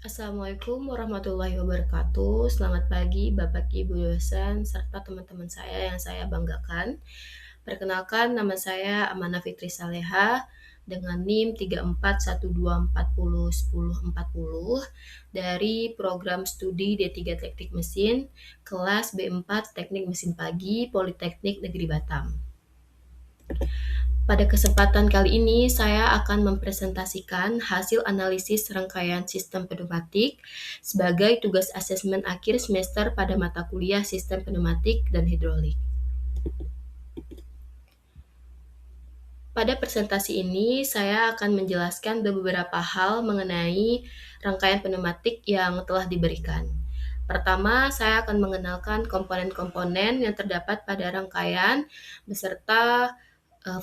Assalamualaikum warahmatullahi wabarakatuh. Selamat pagi Bapak Ibu dosen serta teman-teman saya yang saya banggakan. Perkenalkan nama saya Amanah Fitri Saleha dengan NIM 3412401040 dari program studi D3 Teknik Mesin kelas B4 Teknik Mesin Pagi Politeknik Negeri Batam. Pada kesempatan kali ini, saya akan mempresentasikan hasil analisis rangkaian sistem pneumatik sebagai tugas asesmen akhir semester pada mata kuliah sistem pneumatik dan hidrolik. Pada presentasi ini, saya akan menjelaskan beberapa hal mengenai rangkaian pneumatik yang telah diberikan. Pertama, saya akan mengenalkan komponen-komponen yang terdapat pada rangkaian beserta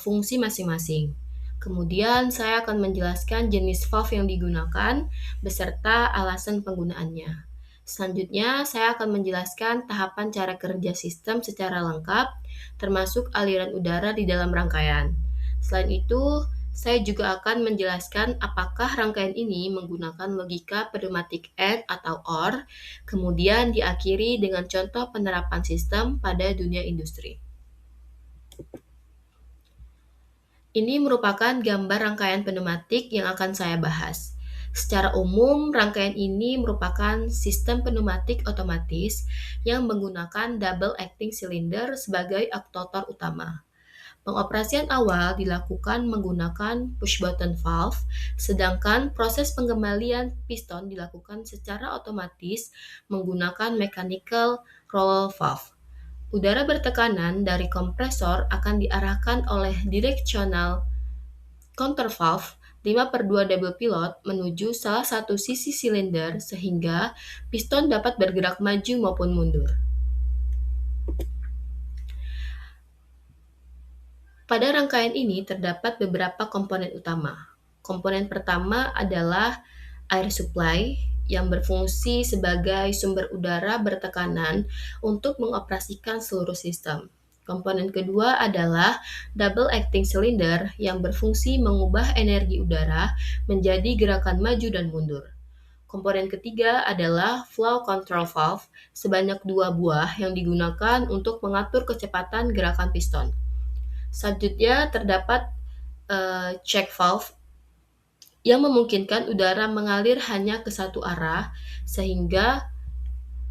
fungsi masing-masing. Kemudian saya akan menjelaskan jenis valve yang digunakan beserta alasan penggunaannya. Selanjutnya, saya akan menjelaskan tahapan cara kerja sistem secara lengkap, termasuk aliran udara di dalam rangkaian. Selain itu, saya juga akan menjelaskan apakah rangkaian ini menggunakan logika pneumatik and atau OR, kemudian diakhiri dengan contoh penerapan sistem pada dunia industri. Ini merupakan gambar rangkaian pneumatik yang akan saya bahas. Secara umum, rangkaian ini merupakan sistem pneumatik otomatis yang menggunakan double acting cylinder sebagai aktuator utama. Pengoperasian awal dilakukan menggunakan push button valve, sedangkan proses pengembalian piston dilakukan secara otomatis menggunakan mechanical roll valve. Udara bertekanan dari kompresor akan diarahkan oleh directional counter valve 5/2 double pilot menuju salah satu sisi silinder sehingga piston dapat bergerak maju maupun mundur. Pada rangkaian ini terdapat beberapa komponen utama. Komponen pertama adalah air supply yang berfungsi sebagai sumber udara bertekanan untuk mengoperasikan seluruh sistem. Komponen kedua adalah double acting cylinder yang berfungsi mengubah energi udara menjadi gerakan maju dan mundur. Komponen ketiga adalah flow control valve sebanyak 2 buah yang digunakan untuk mengatur kecepatan gerakan piston. Selanjutnya terdapat check valve yang memungkinkan udara mengalir hanya ke satu arah sehingga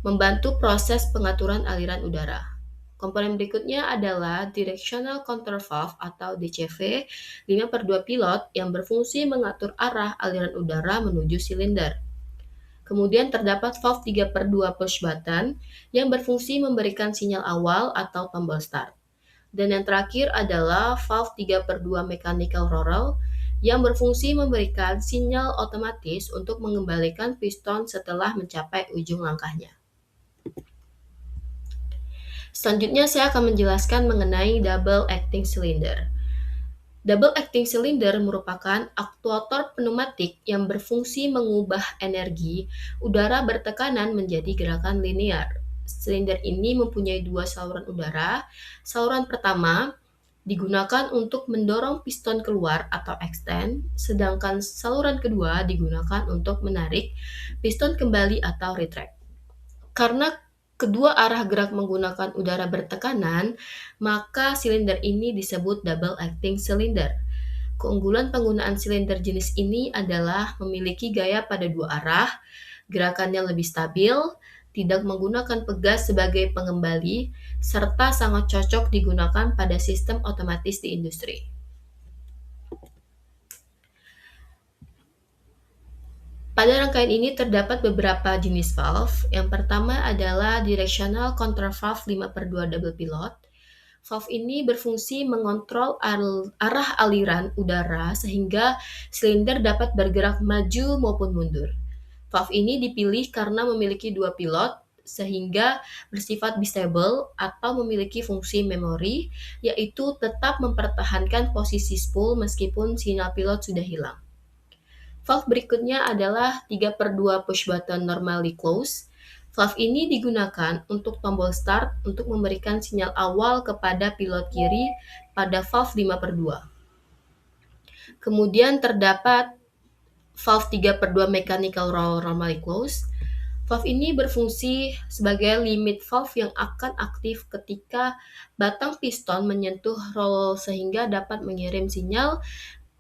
membantu proses pengaturan aliran udara. Komponen berikutnya adalah directional counter valve atau DCV 5/2 pilot yang berfungsi mengatur arah aliran udara menuju silinder. Kemudian terdapat valve 3/2 push button yang berfungsi memberikan sinyal awal atau tombol start. Dan yang terakhir adalah valve 3/2 mechanical roll yang berfungsi memberikan sinyal otomatis untuk mengembalikan piston setelah mencapai ujung langkahnya. Selanjutnya saya akan menjelaskan mengenai double acting cylinder. Double acting cylinder merupakan aktuator pneumatik yang berfungsi mengubah energi udara bertekanan menjadi gerakan linear. Silinder ini mempunyai dua saluran udara. Saluran pertama digunakan untuk mendorong piston keluar atau extend, sedangkan saluran kedua digunakan untuk menarik piston kembali atau retract. Karena kedua arah gerak menggunakan udara bertekanan, maka silinder ini disebut double acting cylinder. Keunggulan penggunaan silinder jenis ini adalah memiliki gaya pada dua arah, gerakannya lebih stabil, tidak menggunakan pegas sebagai pengembali, serta sangat cocok digunakan pada sistem otomatis di industri. Pada rangkaian ini terdapat beberapa jenis valve. Yang pertama adalah directional counter valve 5/2 double pilot. Valve ini berfungsi mengontrol arah aliran udara sehingga silinder dapat bergerak maju maupun mundur. Valve ini dipilih karena memiliki dua pilot sehingga bersifat bistable atau memiliki fungsi memori, yaitu tetap mempertahankan posisi spool meskipun sinyal pilot sudah hilang. Valve berikutnya adalah 3/2 push button normally close. Valve ini digunakan untuk tombol start untuk memberikan sinyal awal kepada pilot kiri pada valve 5/2. Kemudian terdapat valve 3/2 mechanical roll normally close. Valve ini berfungsi sebagai limit valve yang akan aktif ketika batang piston menyentuh roll sehingga dapat mengirim sinyal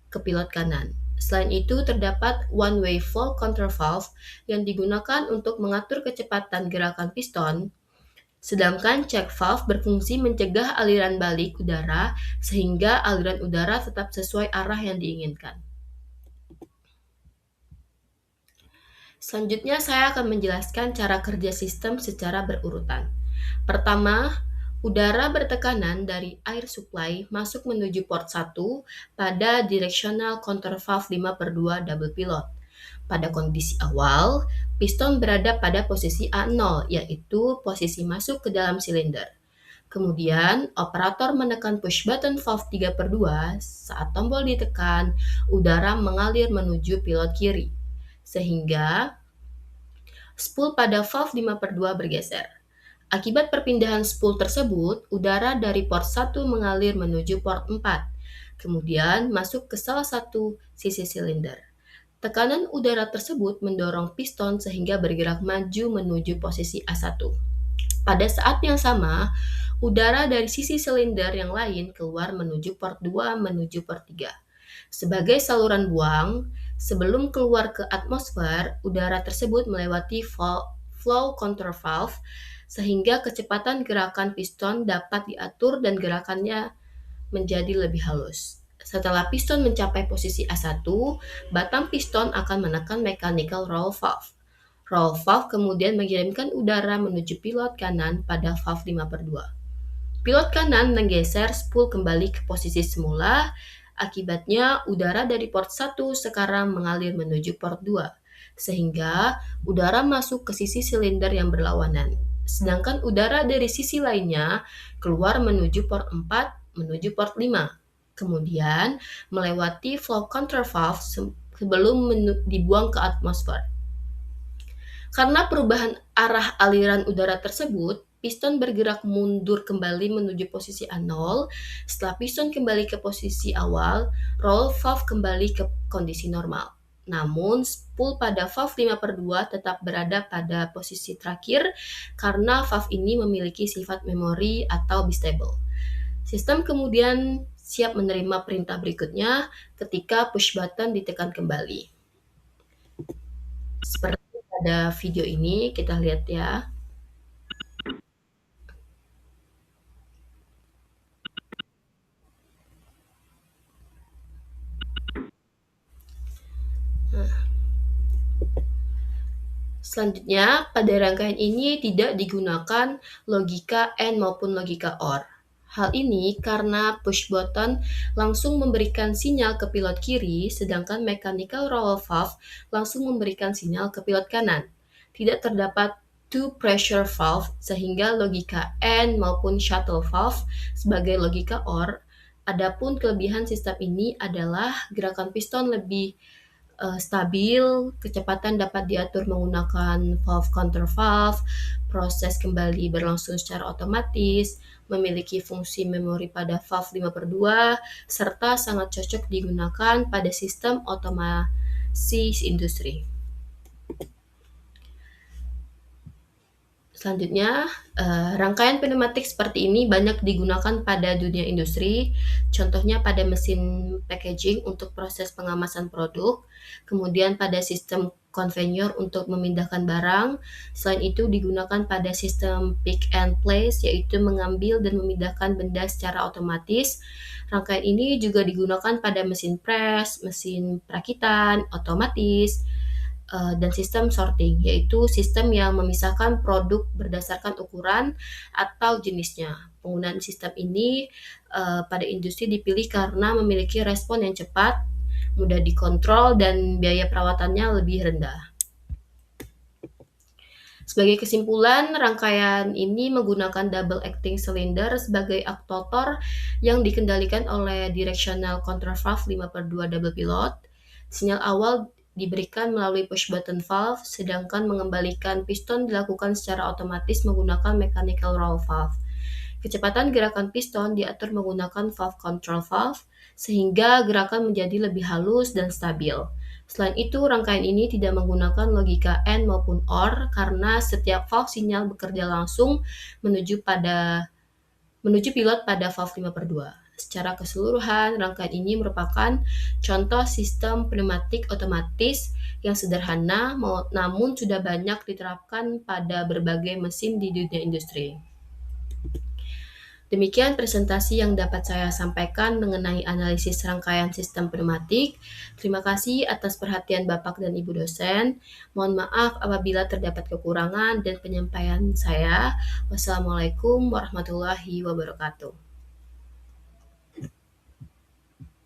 ke pilot kanan. Selain itu, terdapat one-way flow control valve yang digunakan untuk mengatur kecepatan gerakan piston, sedangkan check valve berfungsi mencegah aliran balik udara sehingga aliran udara tetap sesuai arah yang diinginkan. Selanjutnya saya akan menjelaskan cara kerja sistem secara berurutan. Pertama, udara bertekanan dari air supply masuk menuju port 1 pada directional counter valve 5/2 double pilot. Pada kondisi awal, piston berada pada posisi A0, yaitu posisi masuk ke dalam silinder. Kemudian, operator menekan push button valve 3/2. Saat tombol ditekan, udara mengalir menuju pilot kiri, sehingga spool pada valve 5/2 bergeser. Akibat perpindahan spool tersebut, udara dari port 1 mengalir menuju port 4, kemudian masuk ke salah satu sisi silinder. Tekanan udara tersebut mendorong piston sehingga bergerak maju menuju posisi A1. Pada saat yang sama, udara dari sisi silinder yang lain keluar menuju port 2 menuju port 3. Sebagai saluran buang, sebelum keluar ke atmosfer, udara tersebut melewati flow control valve sehingga kecepatan gerakan piston dapat diatur dan gerakannya menjadi lebih halus. Setelah piston mencapai posisi A1, batang piston akan menekan mechanical roll valve. Roll valve kemudian mengirimkan udara menuju pilot kanan pada valve 5/2. Pilot kanan menggeser spool kembali ke posisi semula. Akibatnya, udara dari port 1 sekarang mengalir menuju port 2, sehingga udara masuk ke sisi silinder yang berlawanan. Sedangkan udara dari sisi lainnya keluar menuju port 4 menuju port 5. Kemudian melewati flow control valve sebelum dibuang ke atmosfer. Karena perubahan arah aliran udara tersebut, piston bergerak mundur kembali menuju posisi A0. Setelah piston kembali ke posisi awal, roll valve kembali ke kondisi normal. Namun, spool pada valve 5/2 tetap berada pada posisi terakhir karena valve ini memiliki sifat memori atau bistable. Sistem kemudian siap menerima perintah berikutnya ketika push button ditekan kembali. Seperti pada video ini, kita lihat ya. Selanjutnya, pada rangkaian ini tidak digunakan logika AND maupun logika OR. Hal ini karena push button langsung memberikan sinyal ke pilot kiri, sedangkan mechanical roll valve langsung memberikan sinyal ke pilot kanan. Tidak terdapat two pressure valve, sehingga logika AND maupun shuttle valve sebagai logika OR. Adapun kelebihan sistem ini adalah gerakan piston lebih stabil, kecepatan dapat diatur menggunakan valve counter valve, proses kembali berlangsung secara otomatis, memiliki fungsi memori pada valve 5/2, serta sangat cocok digunakan pada sistem otomasi industri. Selanjutnya, rangkaian pneumatik seperti ini banyak digunakan pada dunia industri, contohnya pada mesin packaging untuk proses pengemasan produk, kemudian pada sistem konveyor untuk memindahkan barang. Selain itu digunakan pada sistem pick and place, yaitu mengambil dan memindahkan benda secara otomatis. Rangkaian ini juga digunakan pada mesin press, mesin perakitan, otomatis, dan sistem sorting, yaitu sistem yang memisahkan produk berdasarkan ukuran atau jenisnya. Penggunaan sistem ini pada industri dipilih karena memiliki respon yang cepat, mudah dikontrol, dan biaya perawatannya lebih rendah. Sebagai kesimpulan, rangkaian ini menggunakan double acting cylinder sebagai aktuator yang dikendalikan oleh directional control valve 5/2 double pilot. Sinyal awal diberikan melalui push button valve, sedangkan mengembalikan piston dilakukan secara otomatis menggunakan mechanical roll valve. Kecepatan gerakan piston diatur menggunakan valve control valve, sehingga gerakan menjadi lebih halus dan stabil. Selain itu, rangkaian ini tidak menggunakan logika AND maupun OR karena setiap valve sinyal bekerja langsung menuju pilot pada valve 5/2. Secara keseluruhan, rangkaian ini merupakan contoh sistem pneumatik otomatis yang sederhana namun sudah banyak diterapkan pada berbagai mesin di dunia industri. Demikian presentasi yang dapat saya sampaikan mengenai analisis rangkaian sistem pneumatik. Terima kasih atas perhatian Bapak dan Ibu dosen. Mohon maaf apabila terdapat kekurangan dan penyampaian saya. Wassalamualaikum warahmatullahi wabarakatuh.